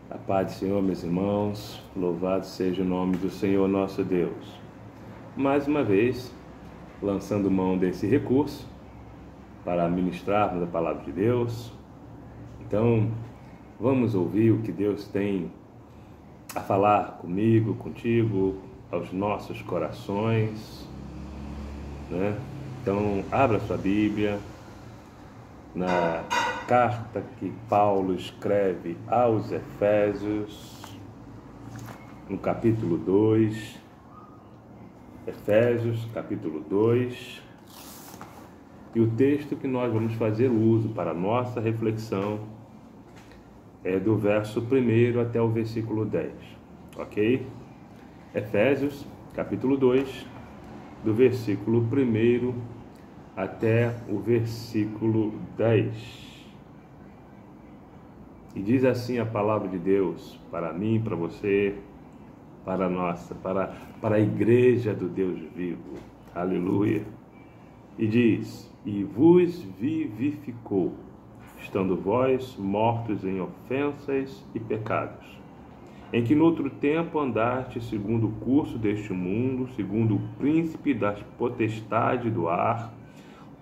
A paz do Senhor, meus irmãos, louvado seja o nome do Senhor nosso Deus. Mais uma vez, lançando mão desse recurso para ministrarmos a palavra de Deus. Então, vamos ouvir o que Deus tem a falar comigo, contigo, aos nossos corações, né? Então, abra sua Bíblia na carta que Paulo escreve aos Efésios, no capítulo 2, Efésios, capítulo 2, e o texto que nós vamos fazer uso para a nossa reflexão é do verso 1 até o versículo 10, ok? Efésios, capítulo 2, do versículo 1 até o versículo 10. E diz assim a palavra de Deus para mim, para você, para a igreja do Deus vivo. Aleluia. E diz: e vos vivificou, estando vós mortos em ofensas e pecados, em que noutro tempo andaste segundo o curso deste mundo, segundo o príncipe das potestades do ar,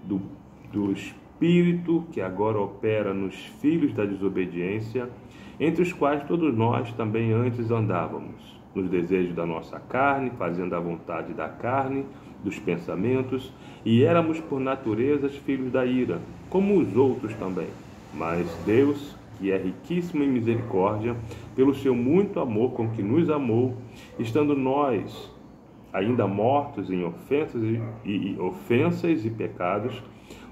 do Espírito que agora opera nos filhos da desobediência, entre os quais todos nós também antes andávamos, nos desejos da nossa carne, fazendo a vontade da carne, dos pensamentos, e éramos por natureza filhos da ira, como os outros também. Mas Deus, que é riquíssimo em misericórdia, pelo seu muito amor com que nos amou, estando nós ainda mortos em ofensas e pecados,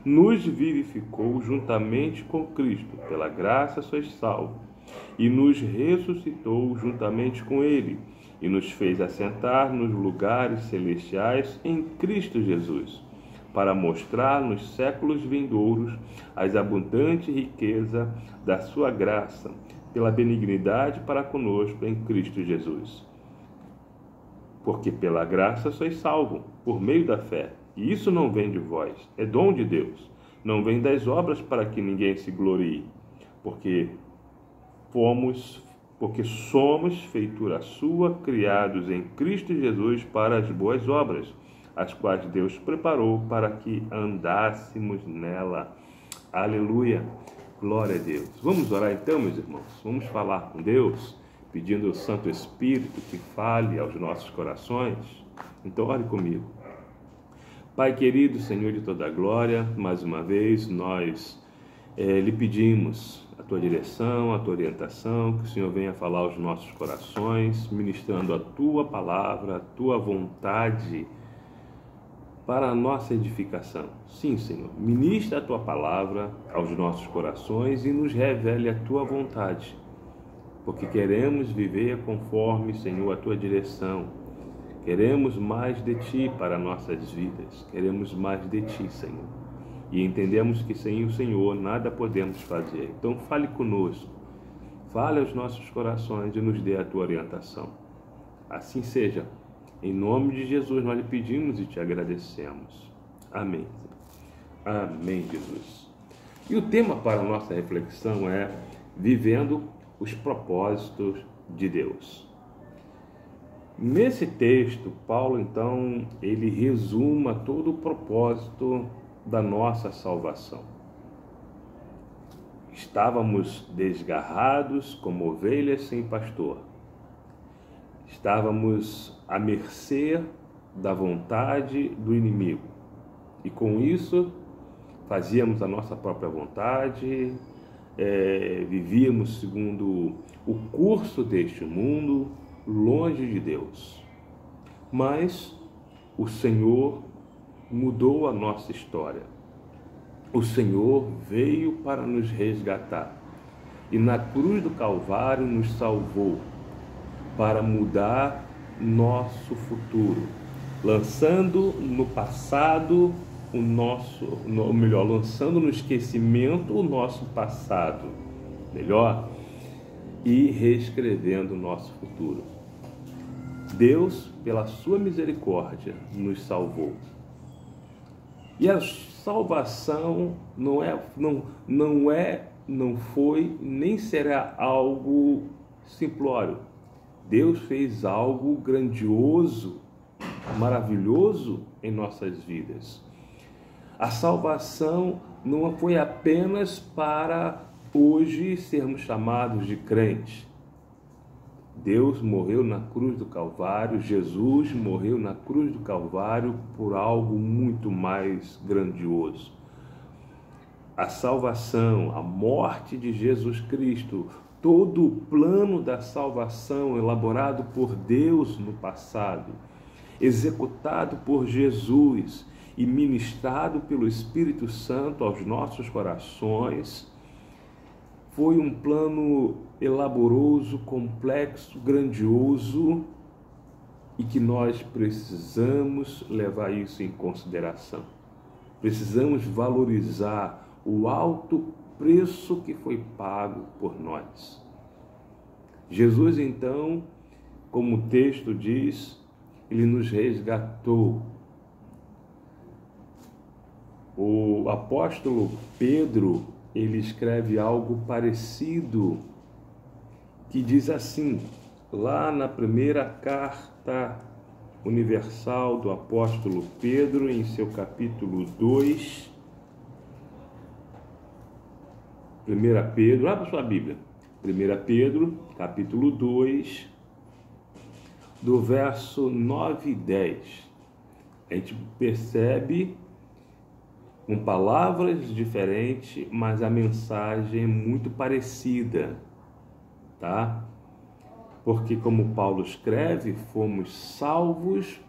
nos vivificou juntamente com Cristo, pela graça sois salvos, e nos ressuscitou juntamente com Ele, e nos fez assentar nos lugares celestiais em Cristo Jesus, para mostrar nos séculos vindouros as abundantes riquezas da sua graça, pela benignidade para conosco em Cristo Jesus. Porque pela graça sois salvos, por meio da fé. E isso não vem de vós, é dom de Deus. Não vem das obras para que ninguém se glorie, porque somos feitura sua, criados em Cristo Jesus para as boas obras, as quais Deus preparou para que andássemos nela. Aleluia! Glória a Deus. Vamos orar então, meus irmãos. Vamos falar com Deus, pedindo ao Santo Espírito que fale aos nossos corações. Então ore comigo. Pai querido, Senhor de toda a glória, mais uma vez nós lhe pedimos a tua direção, a tua orientação, que o Senhor venha falar aos nossos corações, ministrando a tua palavra, a tua vontade para a nossa edificação. Sim, Senhor, ministra a tua palavra aos nossos corações e nos revele a tua vontade, porque queremos viver conforme, Senhor, a tua direção. Queremos mais de Ti para nossas vidas. Queremos mais de Ti, Senhor. E entendemos que sem o Senhor nada podemos fazer. Então fale conosco. Fale aos nossos corações e nos dê a Tua orientação. Assim seja. Em nome de Jesus nós lhe pedimos e Te agradecemos. Amém. Amém, Jesus. E o tema para a nossa reflexão é vivendo os propósitos de Deus. Nesse texto, Paulo, então, ele resuma todo o propósito da nossa salvação. Estávamos desgarrados como ovelhas sem pastor. Estávamos à mercê da vontade do inimigo. E com isso, fazíamos a nossa própria vontade, vivíamos segundo o curso deste mundo, longe de Deus. Mas o Senhor mudou a nossa história. O Senhor veio para nos resgatar e na cruz do Calvário nos salvou para mudar nosso futuro, lançando no passado lançando no esquecimento o nosso passado, e reescrevendo o nosso futuro. Deus, pela sua misericórdia, nos salvou. E a salvação não foi, nem será algo simplório. Deus fez algo grandioso, maravilhoso em nossas vidas. A salvação não foi apenas para hoje sermos chamados de crentes. Deus morreu na cruz do Calvário, Jesus morreu na cruz do Calvário por algo muito mais grandioso. A salvação, a morte de Jesus Cristo, todo o plano da salvação elaborado por Deus no passado, executado por Jesus e ministrado pelo Espírito Santo aos nossos corações, foi um plano elaboroso, complexo, grandioso, e que nós precisamos levar isso em consideração. Precisamos valorizar o alto preço que foi pago por nós. Jesus, então, como o texto diz, ele nos resgatou. O apóstolo Pedro, ele escreve algo parecido, que diz assim, lá na primeira carta universal do apóstolo Pedro, em seu capítulo 2, 1 Pedro, abra sua Bíblia, 1 Pedro, capítulo 2, do verso 9 e 10, a gente percebe com palavras diferentes, mas a mensagem é muito parecida, tá? Porque, como Paulo escreve, fomos salvos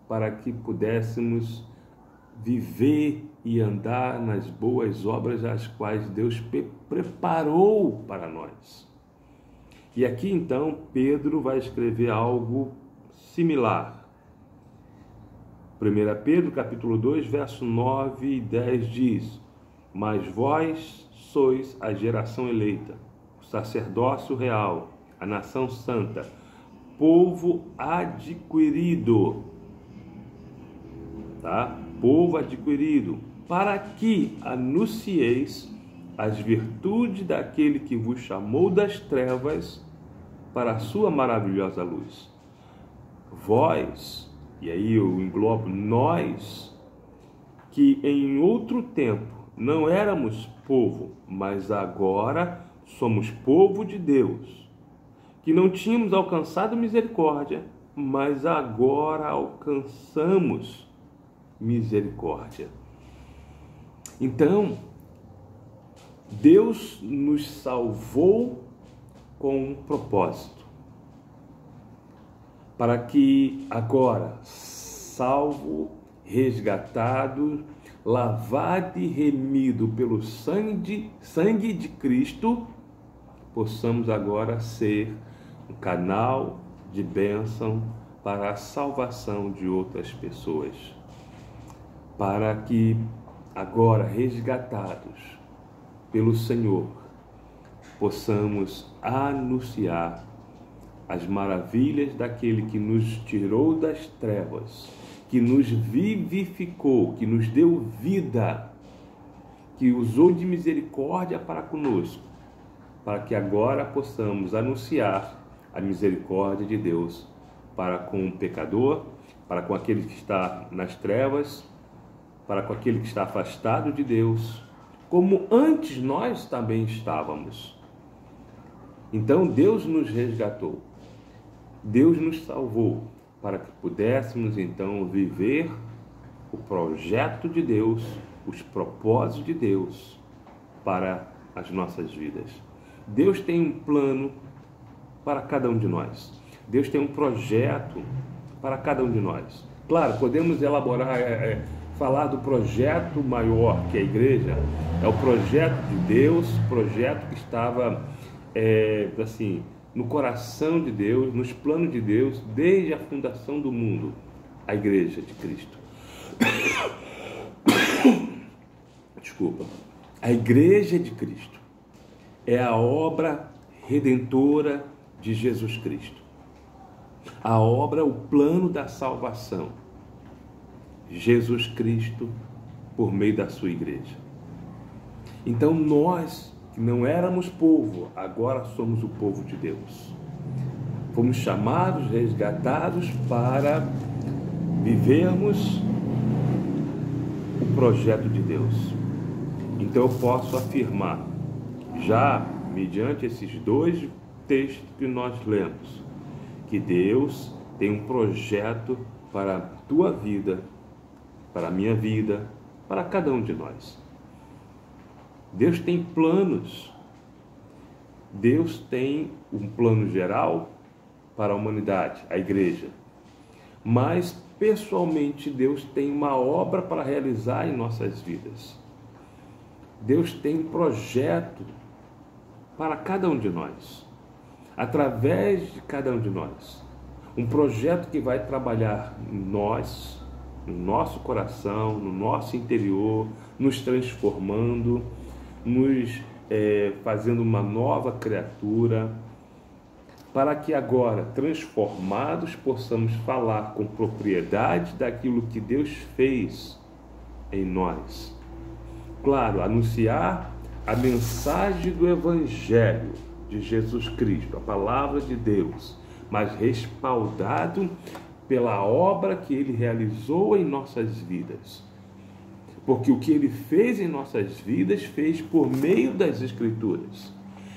para que pudéssemos viver e andar nas boas obras as quais Deus preparou para nós. E aqui, então, Pedro vai escrever algo similar. 1 Pedro, capítulo 2, verso 9 e 10 diz: Mas vós sois a geração eleita, o sacerdócio real, a nação santa, povo adquirido, tá? Povo adquirido, para que anuncieis as virtudes daquele que vos chamou das trevas para a sua maravilhosa luz. Vós, e aí eu englobo nós, que em outro tempo não éramos povo, mas agora somos povo de Deus, que não tínhamos alcançado misericórdia, mas agora alcançamos misericórdia. Então, Deus nos salvou com um propósito, para que agora, salvo, resgatado, lavado e remido pelo sangue de Cristo, possamos agora ser um canal de bênção para a salvação de outras pessoas. Para que agora, resgatados pelo Senhor, possamos anunciar as maravilhas daquele que nos tirou das trevas, que nos vivificou, que nos deu vida, que usou de misericórdia para conosco, para que agora possamos anunciar a misericórdia de Deus para com o pecador, para com aquele que está nas trevas, para com aquele que está afastado de Deus, como antes nós também estávamos. Então Deus nos resgatou. Deus nos salvou para que pudéssemos então viver o projeto de Deus, os propósitos de Deus para as nossas vidas. Deus tem um plano para cada um de nós. Deus tem um projeto para cada um de nós. Claro, podemos elaborar, falar do projeto maior que é a igreja. É o projeto de Deus, projeto que estava assim, no coração de Deus, nos planos de Deus, desde a fundação do mundo, a igreja de Cristo. Desculpa. A igreja de Cristo é a obra redentora de Jesus Cristo. A obra, o plano da salvação. Jesus Cristo por meio da sua igreja. Então nós que não éramos povo, agora somos o povo de Deus. Fomos chamados, resgatados para vivermos o projeto de Deus. Então eu posso afirmar, já mediante esses dois textos que nós lemos, que Deus tem um projeto para a tua vida, para a minha vida, para cada um de nós. Deus tem planos. Deus tem um plano geral para a humanidade, a igreja. Mas, pessoalmente, Deus tem uma obra para realizar em nossas vidas. Deus tem um projeto para cada um de nós, através de cada um de nós. Um projeto que vai trabalhar em nós, no nosso coração, no nosso interior, nos transformando, nos fazendo uma nova criatura, para que agora, transformados, possamos falar com propriedade daquilo que Deus fez em nós. Claro, anunciar a mensagem do Evangelho de Jesus Cristo, a palavra de Deus, mas respaldado pela obra que Ele realizou em nossas vidas. Porque o que Ele fez em nossas vidas, fez por meio das Escrituras.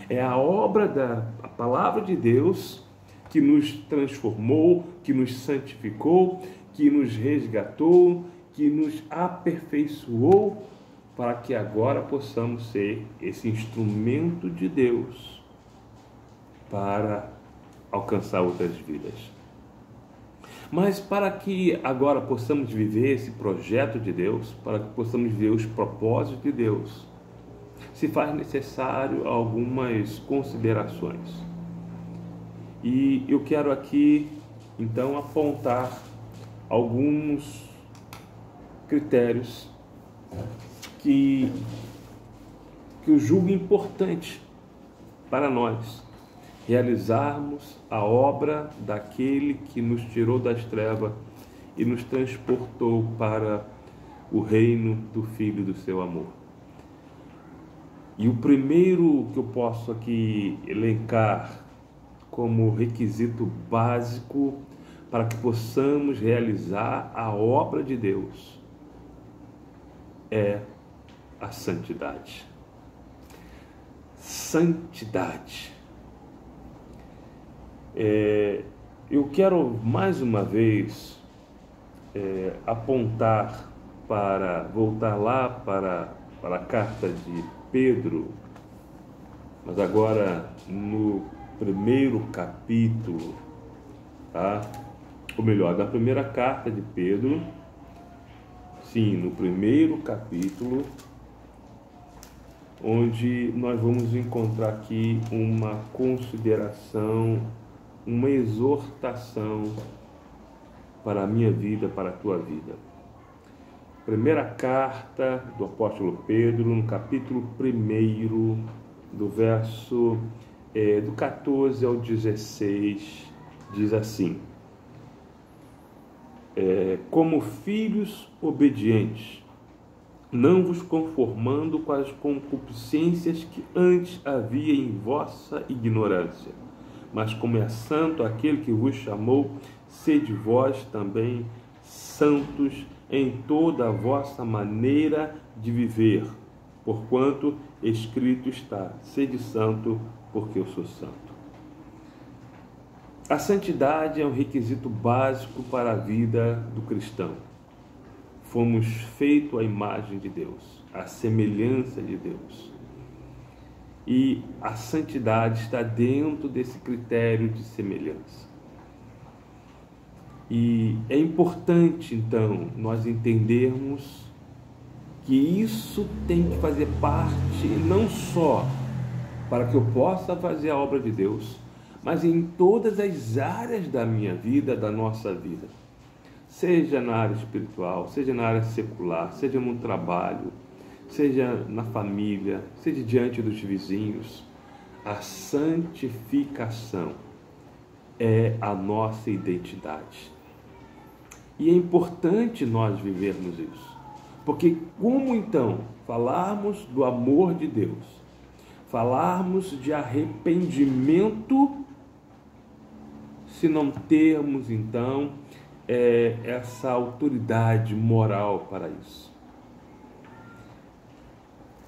É a obra da palavra de Deus que nos transformou, que nos santificou, que nos resgatou, que nos aperfeiçoou, para que agora possamos ser esse instrumento de Deus para alcançar outras vidas. Mas para que agora possamos viver esse projeto de Deus, para que possamos ver os propósitos de Deus, se faz necessário algumas considerações. E eu quero aqui, então, apontar alguns critérios que eu julgo importante para nós realizarmos a obra daquele que nos tirou das trevas e nos transportou para o reino do Filho do seu amor. E o primeiro que eu posso aqui elencar como requisito básico para que possamos realizar a obra de Deus é a santidade. Santidade. Eu quero mais uma vez apontar voltar lá para a carta de Pedro, mas agora no primeiro capítulo, tá? Ou melhor, da primeira carta de Pedro, sim, no primeiro capítulo, onde nós vamos encontrar aqui uma consideração, uma exortação para a minha vida, para a tua vida. Primeira carta do apóstolo Pedro, no capítulo 1, do verso do 14 ao 16, diz assim: como filhos obedientes, não vos conformando com as concupiscências que antes havia em vossa ignorância, mas como é santo aquele que vos chamou, sede vós também santos em toda a vossa maneira de viver, porquanto escrito está: sede santo, porque eu sou santo. A santidade é um requisito básico para a vida do cristão. Fomos feitos à imagem de Deus, à semelhança de Deus. E a santidade está dentro desse critério de semelhança. E é importante, então, nós entendermos que isso tem que fazer parte não só para que eu possa fazer a obra de Deus, mas em todas as áreas da minha vida, da nossa vida. Seja na área espiritual, seja na área secular, seja no trabalho, seja na família, seja diante dos vizinhos. A santificação é a nossa identidade. E é importante nós vivermos isso. Porque como então falarmos do amor de Deus, falarmos de arrependimento se não termos, então, essa autoridade moral para isso.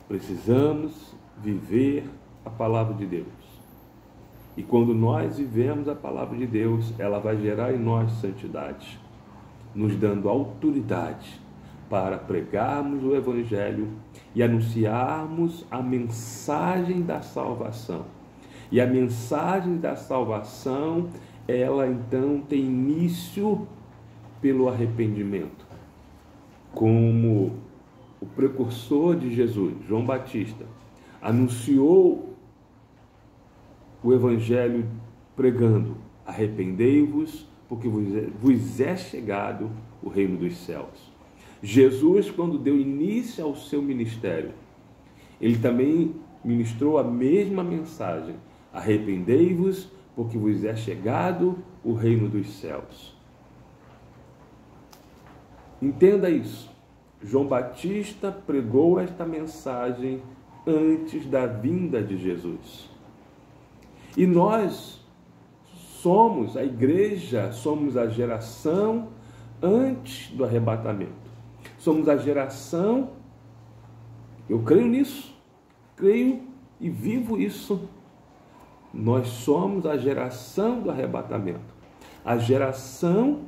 Precisamos viver a palavra de Deus. E quando nós vivemos a palavra de Deus, ela vai gerar em nós santidade, nos dando autoridade para pregarmos o Evangelho e anunciarmos a mensagem da salvação. E a mensagem da salvação, ela então tem início pelo arrependimento. Como o precursor de Jesus, João Batista, anunciou o Evangelho pregando: arrependei-vos, porque vos é chegado o reino dos céus. Jesus, quando deu início ao seu ministério, ele também ministrou a mesma mensagem: arrependei-vos, porque vos é chegado o reino dos céus. Entenda isso. João Batista pregou esta mensagem antes da vinda de Jesus. E nós somos a igreja, somos a geração antes do arrebatamento. Somos a geração, eu creio nisso, creio e vivo isso. Nós somos a geração do arrebatamento. A geração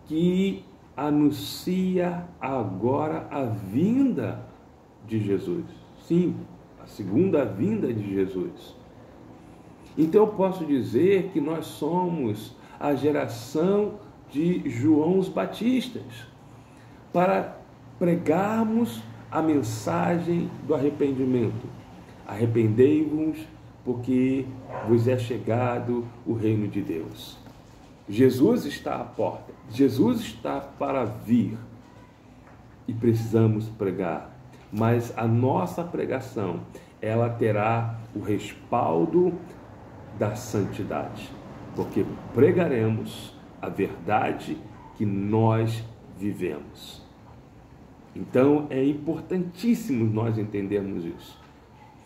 que anuncia agora a vinda de Jesus. Sim, a segunda vinda de Jesus. Então eu posso dizer que nós somos a geração de Joãos Batistas, para pregarmos a mensagem do arrependimento. Arrependei-vos, porque vos é chegado o reino de Deus. Jesus está à porta, Jesus está para vir e precisamos pregar, mas a nossa pregação, ela terá o respaldo da santidade, porque pregaremos a verdade que nós vivemos. Então é importantíssimo nós entendermos isso.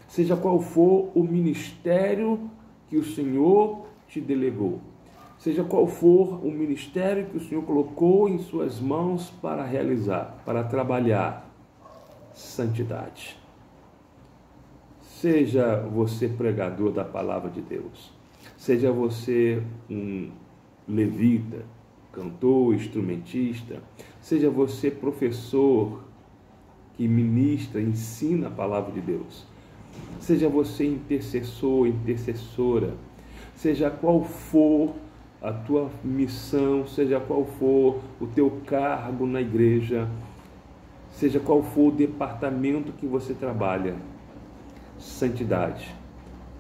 Seja qual for o ministério que o Senhor te delegou, seja qual for o ministério que o Senhor colocou em suas mãos para realizar, para trabalhar, santidade. Seja você pregador da palavra de Deus, seja você um levita, cantor, instrumentista, seja você professor que ministra, ensina a palavra de Deus, seja você intercessor, intercessora, seja qual for a tua missão, seja qual for o teu cargo na igreja, seja qual for o departamento que você trabalha, santidade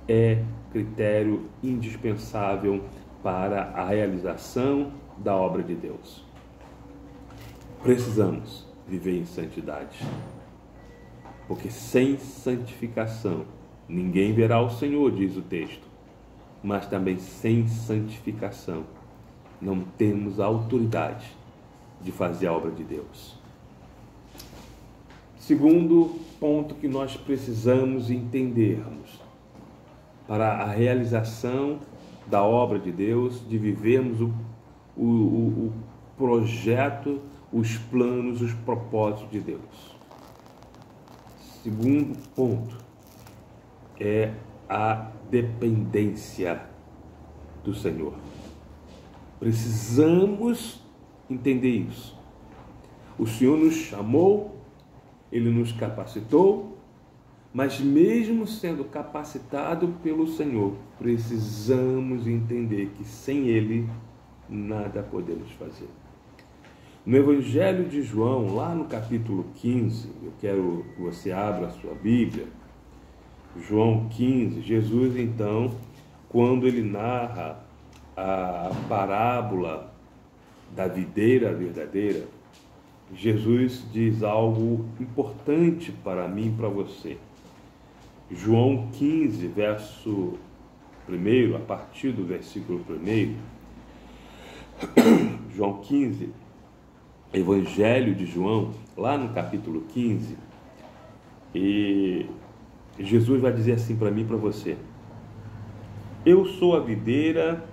é critério indispensável para a realização da obra de Deus. Precisamos viver em santidade, porque sem santificação ninguém verá o Senhor, diz o texto, mas também sem santificação não temos a autoridade de fazer a obra de Deus. Segundo ponto que nós precisamos entendermos para a realização da obra de Deus, de vivermos o projeto, os planos, os propósitos de Deus. Segundo ponto é a dependência do Senhor. Precisamos entender isso. O Senhor nos chamou, Ele nos capacitou, mas mesmo sendo capacitado pelo Senhor, precisamos entender que sem Ele nada podemos fazer. No Evangelho de João, lá no capítulo 15, eu quero que você abra a sua Bíblia, João 15, Jesus então, quando ele narra a parábola da videira verdadeira, Jesus diz algo importante para mim e para você. João 15, verso 1, a partir do versículo 1, João 15, Evangelho de João, lá no capítulo 15, e Jesus vai dizer assim para mim e para você: eu sou a videira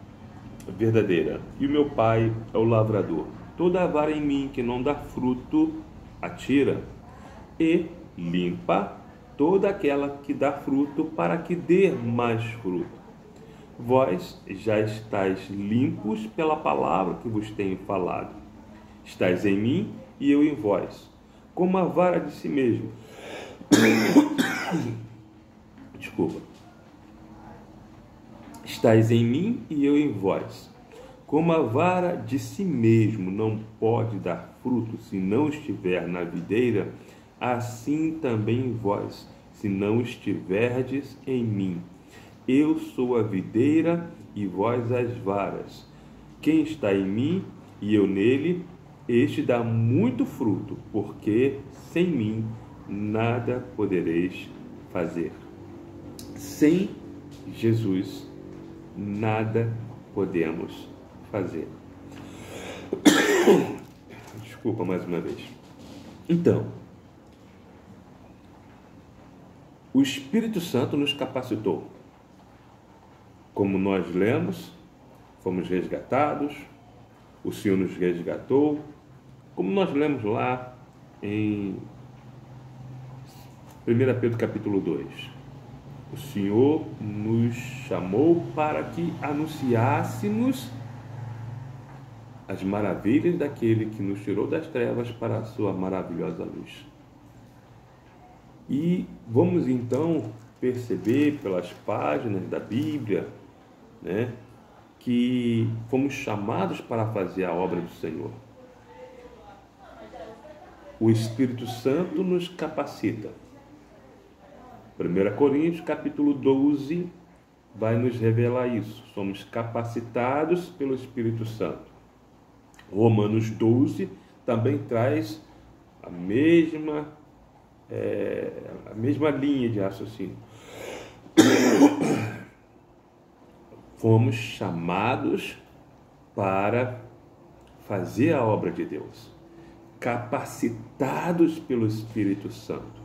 verdadeira e o meu pai é o lavrador. Toda vara em mim que não dá fruto, atira, e limpa toda aquela que dá fruto, para que dê mais fruto. Vós já estáis limpos pela palavra que vos tenho falado. Estais em mim e eu em vós, como a vara de si mesmo. Desculpa. Estais em mim e eu em vós. Como a vara de si mesmo não pode dar fruto se não estiver na videira, assim também vós, se não estiverdes em mim. Eu sou a videira e vós as varas. Quem está em mim e eu nele, este dá muito fruto, porque sem mim nada podereis fazer. Sem Jesus, nada podemos fazer. Desculpa mais uma vez. Então, o Espírito Santo nos capacitou. Como nós lemos, fomos resgatados, o Senhor nos resgatou, como nós lemos lá em 1 Pedro capítulo 2. O Senhor nos chamou para que anunciássemos as maravilhas daquele que nos tirou das trevas para a sua maravilhosa luz. E vamos então perceber pelas páginas da Bíblia, né, que fomos chamados para fazer a obra do Senhor. O Espírito Santo nos capacita. 1 Coríntios capítulo 12 vai nos revelar isso. Somos capacitados pelo Espírito Santo. Romanos 12 também traz a mesma linha de raciocínio. Fomos chamados para fazer a obra de Deus, capacitados pelo Espírito Santo.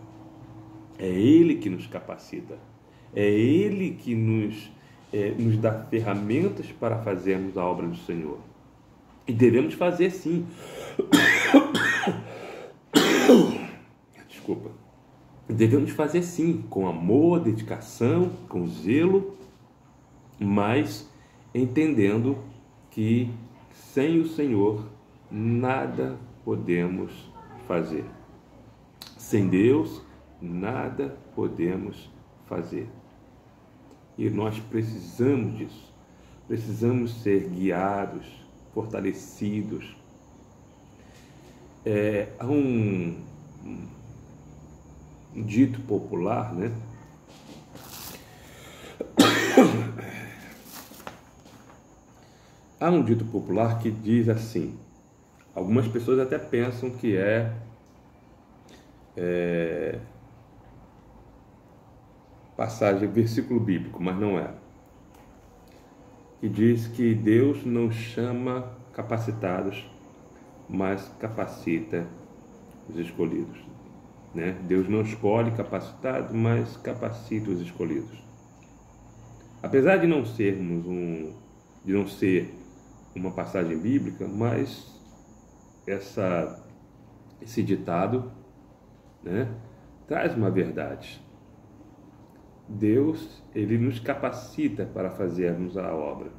É Ele que nos capacita, é Ele que nos dá ferramentas para fazermos a obra do Senhor. E devemos fazer sim. Desculpa. Devemos fazer sim, com amor, dedicação, com zelo, mas entendendo que sem o Senhor nada podemos fazer. Sem Deus nada podemos fazer. E nós precisamos disso. Precisamos ser guiados, fortalecidos. Há um dito popular, né? Há um dito popular que diz assim, algumas pessoas até pensam que passagem, versículo bíblico, mas não é. Que diz que Deus não chama capacitados, mas capacita os escolhidos. Né? Deus não escolhe capacitados, mas capacita os escolhidos. Apesar de não ser uma passagem bíblica, mas esse ditado, né, traz uma verdade. Deus, Ele nos capacita para fazermos a obra.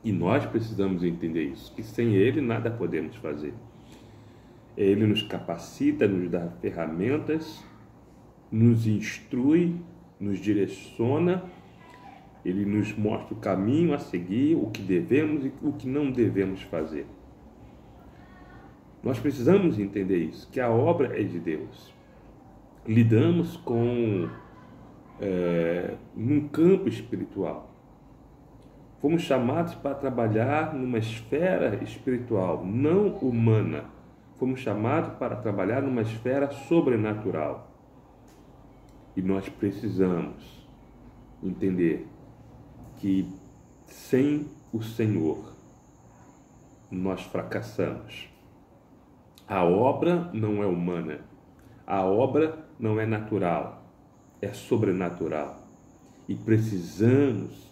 E nós precisamos entender isso, que sem Ele nada podemos fazer. Ele nos capacita, nos dá ferramentas, nos instrui, nos direciona, Ele nos mostra o caminho a seguir, o que devemos e o que não devemos fazer. Nós precisamos entender isso, que a obra é de Deus. Lidamos com num campo espiritual. Fomos chamados para trabalhar numa esfera espiritual, não humana. Fomos chamados para trabalhar numa esfera sobrenatural. E nós precisamos entender que sem o Senhor nós fracassamos. A obra não é humana, a obra não é natural, é sobrenatural e precisamos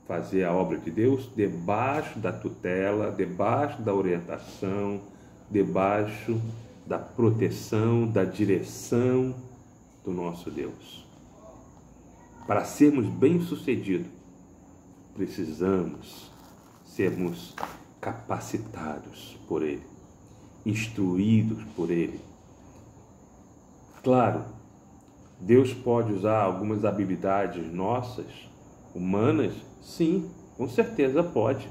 fazer a obra de Deus debaixo da tutela, debaixo da orientação, debaixo da proteção, da direção do nosso Deus. Para sermos bem-sucedidos, precisamos sermos capacitados por Ele, instruídos por Ele. Claro, Deus pode usar algumas habilidades nossas, humanas, sim, com certeza pode.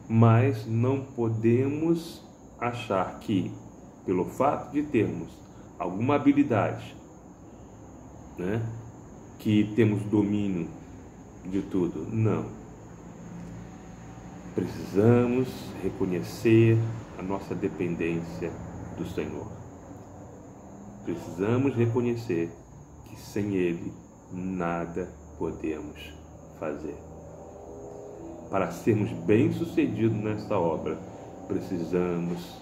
Mas não podemos achar que, pelo fato de termos alguma habilidade, que temos domínio de tudo. Não. Precisamos reconhecer a nossa dependência do Senhor. Precisamos reconhecer que sem Ele nada podemos fazer. Para sermos bem-sucedidos nessa obra, precisamos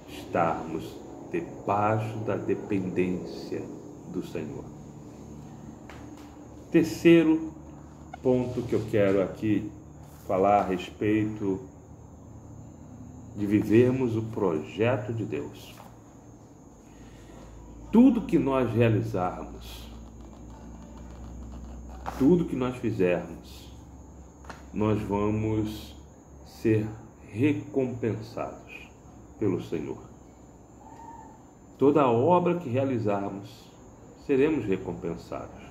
estarmos debaixo da dependência do Senhor. Terceiro ponto que eu quero aqui falar a respeito de vivermos o projeto de Deus. Tudo que nós realizarmos, tudo que nós fizermos, nós vamos ser recompensados pelo Senhor. Toda obra que realizarmos, seremos recompensados.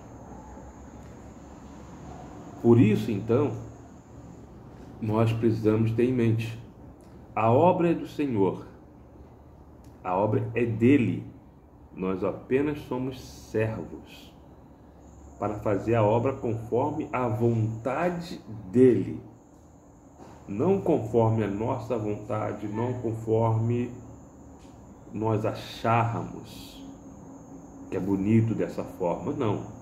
Por isso, então, nós precisamos ter em mente, a obra é do Senhor, a obra é dele, nós apenas somos servos para fazer a obra conforme a vontade dele, não conforme a nossa vontade, não conforme nós acharmos que é bonito dessa forma, não.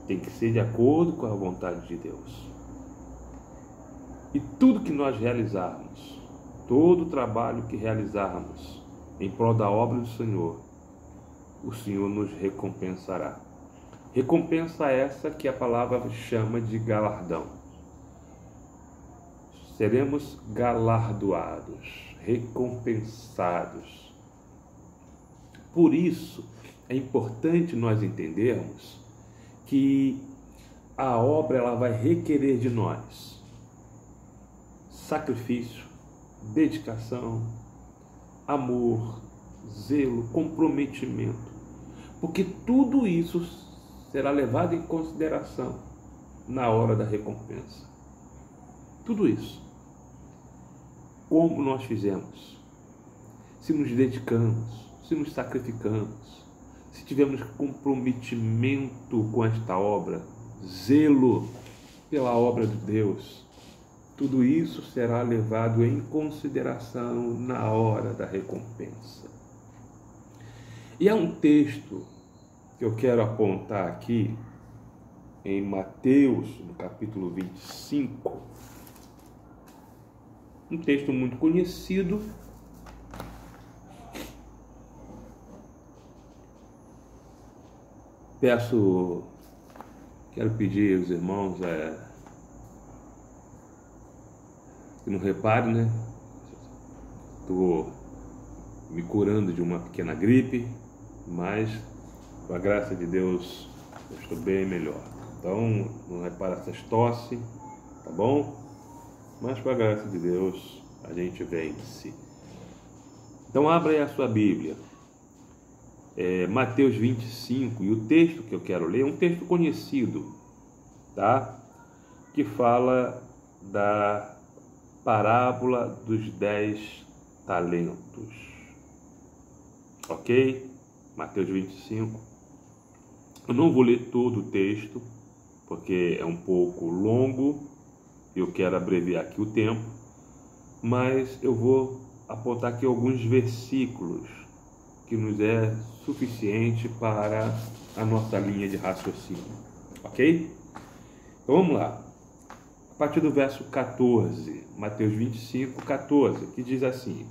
Tem que ser de acordo com a vontade de Deus. E tudo que nós realizarmos, todo o trabalho que realizarmos em prol da obra do Senhor, o Senhor nos recompensará. Recompensa essa que a palavra chama de galardão. Seremos galardoados, recompensados. Por isso, é importante nós entendermos que a obra ela vai requerer de nós sacrifício, dedicação, amor, zelo, comprometimento, porque tudo isso será levado em consideração na hora da recompensa. Tudo isso. Como nós fizemos, se nos dedicamos, se nos sacrificamos, se tivermos comprometimento com esta obra, zelo pela obra de Deus, tudo isso será levado em consideração na hora da recompensa. E há um texto que eu quero apontar aqui, em Mateus, no capítulo 25, um texto muito conhecido, quero pedir aos irmãos que não reparem, estou me curando de uma pequena gripe, mas com a graça de Deus eu estou bem melhor. Então não repare essas tosse, tá bom? Mas com a graça de Deus a gente vence. Então abra aí a sua Bíblia. Mateus 25, e o texto que eu quero ler é um texto conhecido, tá? Que fala da parábola dos 10 talentos, ok? Mateus 25. Eu não vou ler todo o texto, porque é um pouco longo, eu quero abreviar aqui o tempo, mas eu vou apontar aqui alguns versículos que nos é suficiente para a nossa linha de raciocínio, ok? Então vamos lá, a partir do verso 14, Mateus 25, 14, que diz assim: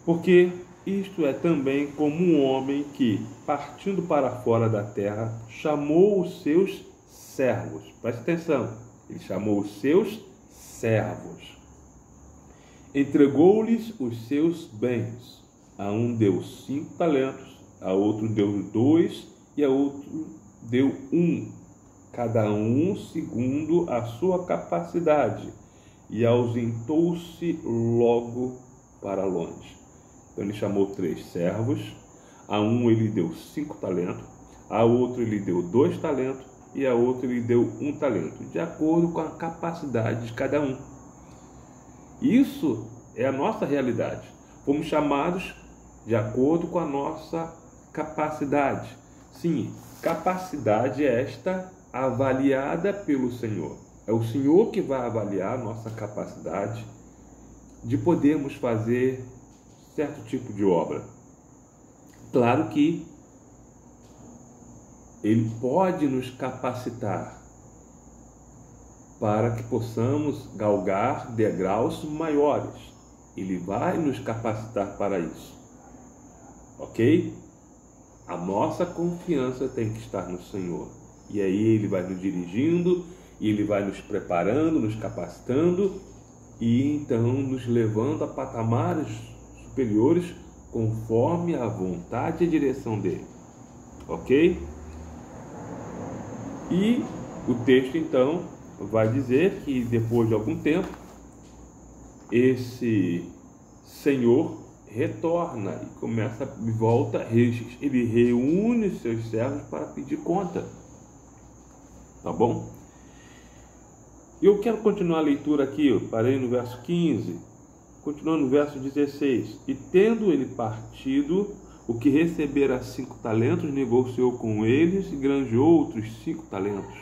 porque Isto é também como um homem que, partindo para fora da terra, chamou os seus servos. Preste atenção, ele chamou os seus servos. Entregou-lhes os seus bens. A um deu 5 talentos, a outro deu 2 e a outro deu 1, cada um segundo a sua capacidade, e ausentou-se logo para longe. Então ele chamou 3 servos, a um ele deu 5 talentos, a outro ele deu 2 talentos e a outro ele deu 1 talento, de acordo com a capacidade de cada um. Isso é a nossa realidade. Fomos chamados de acordo com a nossa capacidade. Sim, capacidade é esta avaliada pelo Senhor. É o Senhor que vai avaliar a nossa capacidade de podermos fazer certo tipo de obra. Claro que Ele pode nos capacitar para que possamos galgar degraus maiores. Ele vai nos capacitar para isso. Ok? A nossa confiança tem que estar no Senhor. E aí Ele vai nos dirigindo, e Ele vai nos preparando, nos capacitando, e então nos levando a patamares superiores conforme a vontade e a direção dele. Ok? E o texto então vai dizer que depois de algum tempo esse Senhor retorna e começa de volta, ele reúne os seus servos para pedir conta. Tá bom? Eu quero continuar a leitura aqui, eu parei no verso 15, continuando no verso 16. E tendo ele partido, o que recebera 5 talentos, negociou com eles e granjeou outros 5 talentos.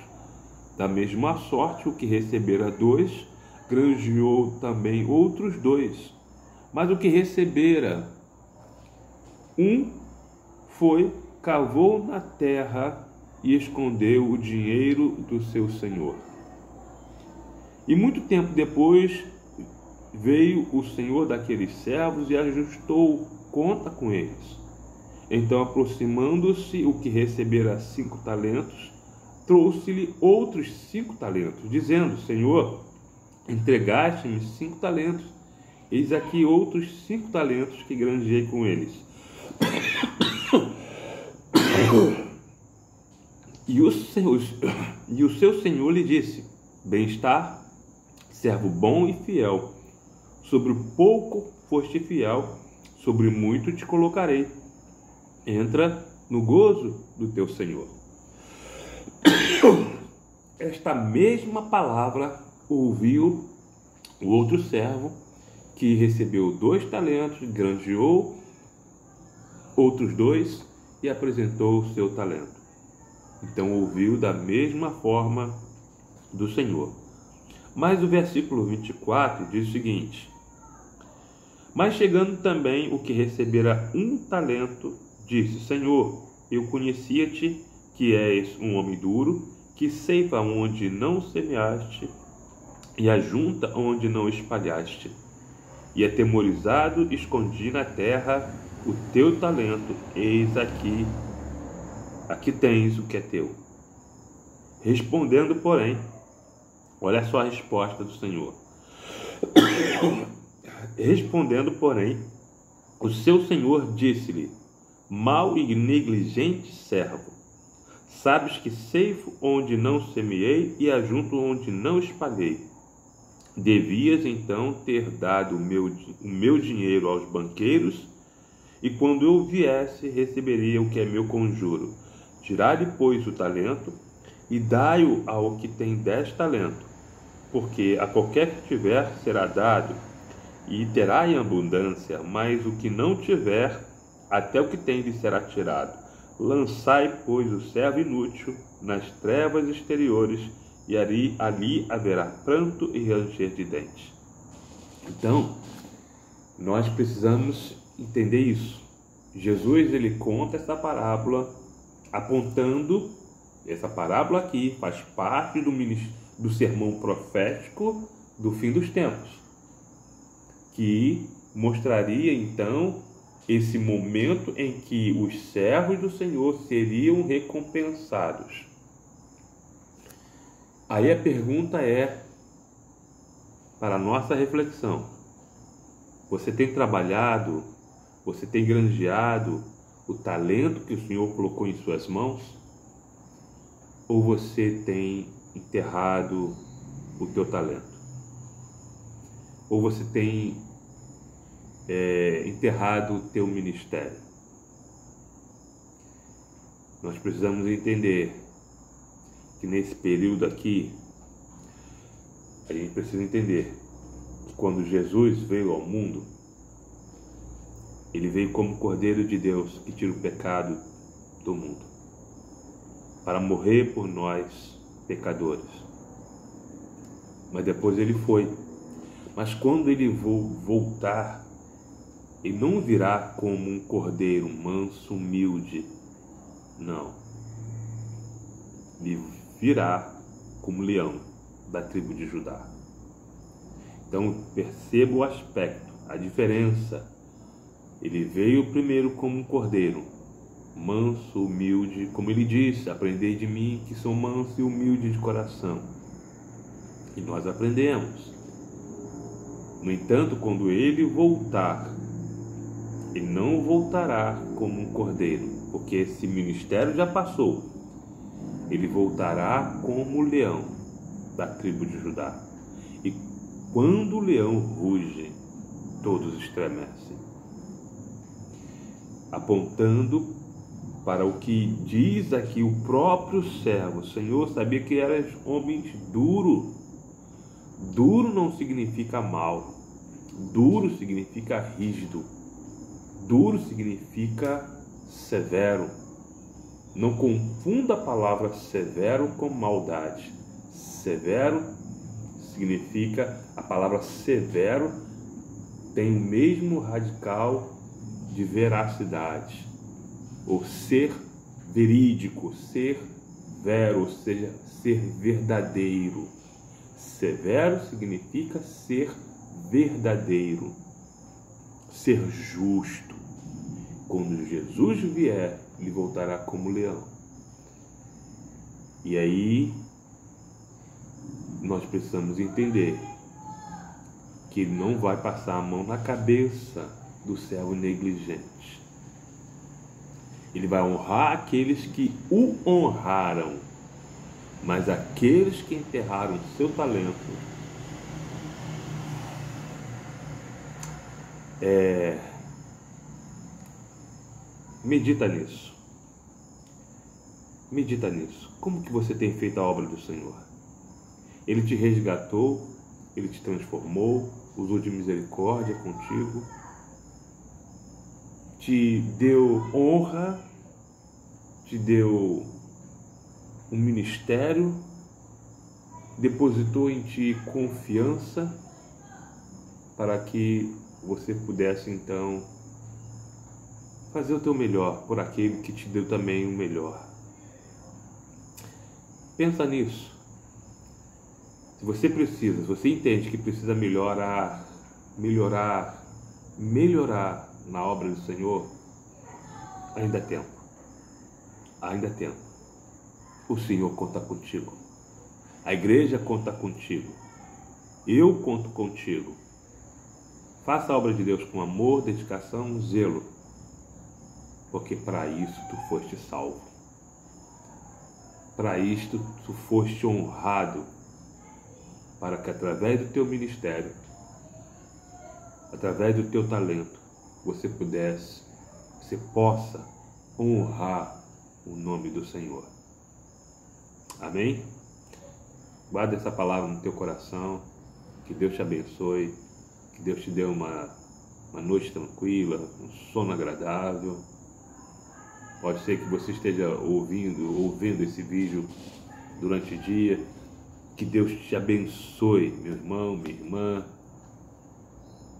Da mesma sorte, o que recebera 2, granjeou também outros 2. Mas o que recebera 1 foi, cavou na terra e escondeu o dinheiro do seu senhor. E muito tempo depois veio o senhor daqueles servos e ajustou conta com eles. Então, aproximando-se o que recebera 5 talentos, trouxe-lhe outros 5 talentos, dizendo: Senhor, entregaste-me 5 talentos, eis aqui outros 5 talentos que granjei com eles. E o seu senhor lhe disse: Bem-estar, servo bom e fiel. Sobre o pouco foste fiel, sobre muito te colocarei. Entra no gozo do teu senhor. Esta mesma palavra ouviu o outro servo, que recebeu 2 talentos, granjeou outros 2 e apresentou o seu talento. Então ouviu da mesma forma do Senhor. Mas o versículo 24 diz o seguinte: Mas chegando também o que recebera 1 talento, disse: Senhor, eu conhecia-te que és um homem duro, que ceifa onde não semeaste e ajunta onde não espalhaste. E atemorizado escondi na terra o teu talento, eis aqui tens o que é teu. Respondendo, porém, olha só a resposta do Senhor. Respondendo, porém, o seu senhor disse-lhe: Mau e negligente servo, sabes que ceifo onde não semeei e ajunto onde não espalhei. Devias então ter dado o meu dinheiro aos banqueiros, e quando eu viesse, receberia o que é meu conjuro. Tirai-lhe, pois, o talento, e dai-o ao que tem 10 talentos, porque a qualquer que tiver será dado, e terá em abundância, mas o que não tiver, até o que tem lhe será tirado. Lançai, pois, o servo inútil nas trevas exteriores, e ali haverá pranto e ranger de dentes. Então, nós precisamos entender isso. Jesus, ele conta essa parábola apontando, essa parábola aqui faz parte do sermão profético do fim dos tempos, que mostraria então esse momento em que os servos do Senhor seriam recompensados. Aí a pergunta é, para a nossa reflexão: você tem trabalhado, você tem granjeado o talento que o Senhor colocou em suas mãos? Ou você tem enterrado o teu talento? Ou você tem enterrado o teu ministério? Nós precisamos entender que nesse período aqui, a gente precisa entender que quando Jesus veio ao mundo, ele veio como Cordeiro de Deus que tira o pecado do mundo, para morrer por nós, pecadores. Mas depois ele foi. Mas quando ele voltar, ele não virá como um cordeiro manso, humilde. Não. Ele virá como leão da tribo de Judá. Então perceba o aspecto, a diferença. Ele veio primeiro como um cordeiro, manso, humilde, como ele disse: aprendei de mim que sou manso e humilde de coração. E nós aprendemos. No entanto, quando ele voltar, ele não voltará como um cordeiro, porque esse ministério já passou. Ele voltará como o leão da tribo de Judá. E quando o leão ruge, todos estremecem, apontando para o que diz aqui o próprio servo. O Senhor sabia que eras homens duro. Duro não significa mal. Duro significa rígido. Duro significa severo. Não confunda a palavra severo com maldade. Severo significa, a palavra severo tem o mesmo radical de veracidade, ou ser verídico, ser vero, ou seja, ser verdadeiro. Severo significa ser verdadeiro, ser justo. Quando Jesus vier, ele voltará como leão. E aí nós precisamos entender que ele não vai passar a mão na cabeça do servo negligente. Ele vai honrar aqueles que o honraram, mas aqueles que enterraram seu talento, medita nisso. Medita nisso. Como que você tem feito a obra do Senhor? Ele te resgatou, ele te transformou, usou de misericórdia contigo, te deu honra, te deu um ministério, depositou em ti confiança para que você pudesse então fazer o teu melhor por aquele que te deu também o melhor. Pensa nisso. Se você entende que precisa melhorar na obra do Senhor, ainda é tempo. Ainda é tempo. O Senhor conta contigo. A igreja conta contigo. Eu conto contigo. Faça a obra de Deus com amor, dedicação, zelo, porque para isso tu foste salvo. Para isto tu foste honrado, para que através do teu ministério, através do teu talento, você possa honrar o nome do Senhor. Amém? Guarda essa palavra no teu coração. Que Deus te abençoe. Que Deus te dê uma noite tranquila, um sono agradável. Pode ser que você esteja ouvindo esse vídeo durante o dia. Que Deus te abençoe, meu irmão, minha irmã,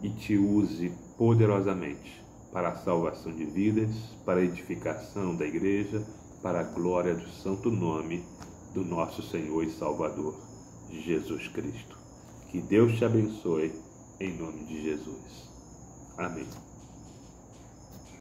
e te use poderosamente para a salvação de vidas, para a edificação da igreja, para a glória do santo nome do nosso Senhor e Salvador, Jesus Cristo. Que Deus te abençoe, em nome de Jesus. Amém.